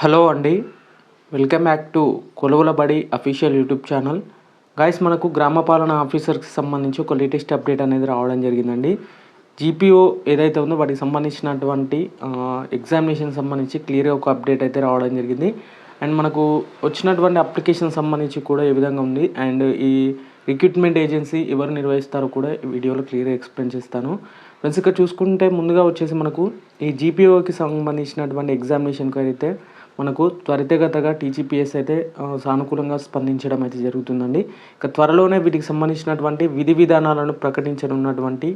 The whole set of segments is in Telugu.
హలో అండి, వెల్కమ్ బ్యాక్ టు కొలువుల బడి అఫీషియల్ యూట్యూబ్ ఛానల్. గైస్, మనకు గ్రామ పాలన ఆఫీసర్కి సంబంధించి ఒక లేటెస్ట్ అప్డేట్ అనేది రావడం జరిగిందండి. జీపీఓ ఏదైతే ఉందో వాటికి సంబంధించినటువంటి ఎగ్జామినేషన్ సంబంధించి క్లియర్గా ఒక అప్డేట్ అయితే రావడం జరిగింది. అండ్ మనకు వచ్చినటువంటి అప్లికేషన్ సంబంధించి కూడా ఏ విధంగా ఉంది అండ్ ఈ రిక్రూట్మెంట్ ఏజెన్సీ ఎవరు నిర్వహిస్తారో కూడా ఈ వీడియోలో క్లియర్గా ఎక్స్ప్లెయిన్ చేస్తాను. ఫ్రెండ్స్, ఇక్కడ చూసుకుంటే ముందుగా వచ్చేసి మనకు ఈ జీపీఓకి సంబంధించినటువంటి ఎగ్జామినేషన్కి అయితే మనకు త్వరితగతగా టీజీపీఎస్ అయితే సానుకూలంగా స్పందించడం అయితే జరుగుతుందండి. ఇక త్వరలోనే వీటికి సంబంధించినటువంటి విధి విధానాలను ప్రకటించనున్నటువంటి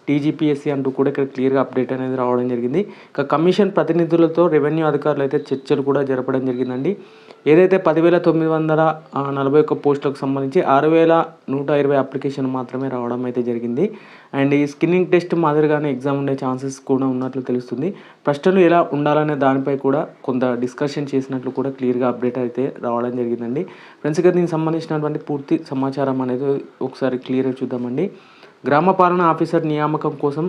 టీజీపీఎస్సీ అంటూ కూడా ఇక్కడ క్లియర్గా అప్డేట్ అనేది రావడం జరిగింది. ఇక కమిషన్ ప్రతినిధులతో రెవెన్యూ అధికారులు అయితే చర్చలు కూడా జరపడం జరిగిందండి. ఏదైతే 10,941 పోస్టులకు సంబంధించి 6,120 అప్లికేషన్ మాత్రమే రావడం అయితే జరిగింది. అండ్ ఈ స్క్రీనింగ్ టెస్ట్ మాదిరిగానే ఎగ్జామ్ ఉండే ఛాన్సెస్ కూడా ఉన్నట్లు తెలుస్తుంది. ప్రశ్నలు ఎలా ఉండాలనే దానిపై కూడా కొంత డిస్కషన్ చేసినట్లు కూడా క్లియర్గా అప్డేట్ అయితే రావడం జరిగిందండి. ఫ్రెండ్స్, ఇక దీనికి సంబంధించినటువంటి పూర్తి సమాచారం అనేది ఒకసారి క్లియర్గా చూద్దామండి. గ్రామ పాలన ఆఫీసర్ నియామకం కోసం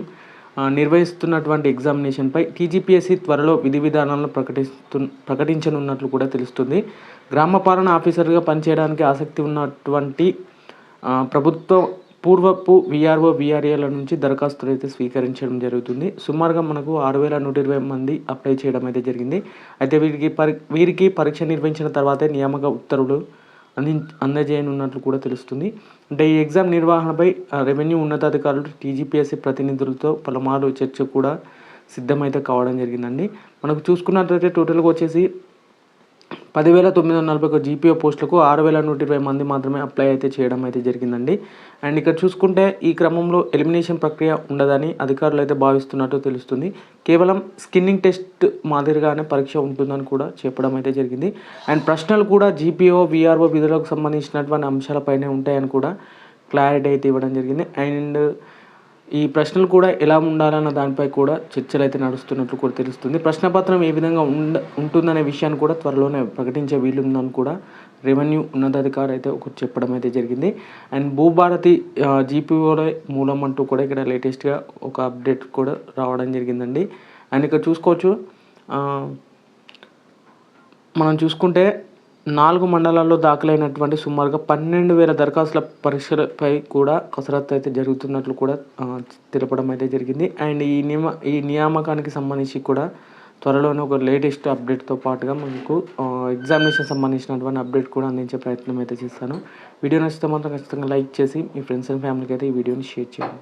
నిర్వహిస్తున్నటువంటి ఎగ్జామినేషన్పై టీజీపీఎస్సీ త్వరలో విధి విధానాలను ప్రకటించనున్నట్లు కూడా తెలుస్తుంది. గ్రామ పాలన ఆఫీసర్గా పనిచేయడానికి ఆసక్తి ఉన్నటువంటి ప్రభుత్వ పూర్వపు వీఆర్ఓ వీఆర్ఏల నుంచి దరఖాస్తులు అయితే స్వీకరించడం జరుగుతుంది. సుమారుగా మనకు 6,120 మంది అప్లై చేయడం అయితే జరిగింది. అయితే వీరికి పరీక్ష నిర్వహించిన తర్వాతే నియామక ఉత్తర్వులు అందజేయనున్నట్లు కూడా తెలుస్తుంది. అంటే ఈ ఎగ్జామ్ నిర్వహణపై రెవెన్యూ ఉన్నతాధికారులు టీజీపీఎస్సీ ప్రతినిధులతో పలుమార్లు చర్చ కూడా సిద్ధమైతే కావడం జరిగిందండి. మనకు చూసుకున్నట్లయితే టోటల్గా వచ్చేసి 10,941 జీపీఓ పోస్టులకు 6,120 మంది మాత్రమే అప్లై అయితే చేయడం అయితే జరిగిందండి. అండ్ ఇక్కడ చూసుకుంటే ఈ క్రమంలో ఎలిమినేషన్ ప్రక్రియ ఉండదని అధికారులు అయితే భావిస్తున్నట్టు తెలుస్తుంది. కేవలం స్క్రీనింగ్ టెస్ట్ మాదిరిగానే పరీక్ష ఉంటుందని కూడా చెప్పడం అయితే జరిగింది. అండ్ ప్రశ్నలు కూడా జీపీఓ వీఆర్ఓ విధులకు సంబంధించినటువంటి అంశాలపైనే ఉంటాయని కూడా క్లారిటీ అయితే ఇవ్వడం జరిగింది. అండ్ ఈ ప్రశ్నలు కూడా ఎలా ఉండాలన్న దానిపై కూడా చర్చలు అయితే నడుస్తున్నట్లు కూడా తెలుస్తుంది. ప్రశ్నపత్రం ఏ విధంగా ఉంటుందనే విషయాన్ని కూడా త్వరలోనే ప్రకటించే వీలుందని కూడా రెవెన్యూ ఉన్నతాధికారి అయితే ఒకటి చెప్పడం అయితే జరిగింది. అండ్ భూభారతి జీపీఓలో మూలం అంటూ కూడా ఇక్కడ లేటెస్ట్గా ఒక అప్డేట్ కూడా రావడం జరిగిందండి. అండ్ ఇక్కడ చూసుకోవచ్చు, మనం చూసుకుంటే 4 మండలాల్లో దాఖలైనటువంటి సుమారుగా 12,000 దరఖాస్తుల పరీక్షలపై కూడా కసరత్తు అయితే జరుగుతున్నట్లు కూడా తెలపడం అయితే జరిగింది. అండ్ ఈ నియామకానికి సంబంధించి కూడా త్వరలోనే ఒక లేటెస్ట్ అప్డేట్తో పాటుగా మనకు ఎగ్జామినేషన్ సంబంధించినటువంటి అప్డేట్ కూడా అందించే ప్రయత్నం అయితే చేస్తాను. వీడియో నచ్చితే మాత్రం ఖచ్చితంగా లైక్ చేసి మీ ఫ్రెండ్స్ అండ్ ఫ్యామిలీకి అయితే ఈ వీడియోని షేర్ చేయండి.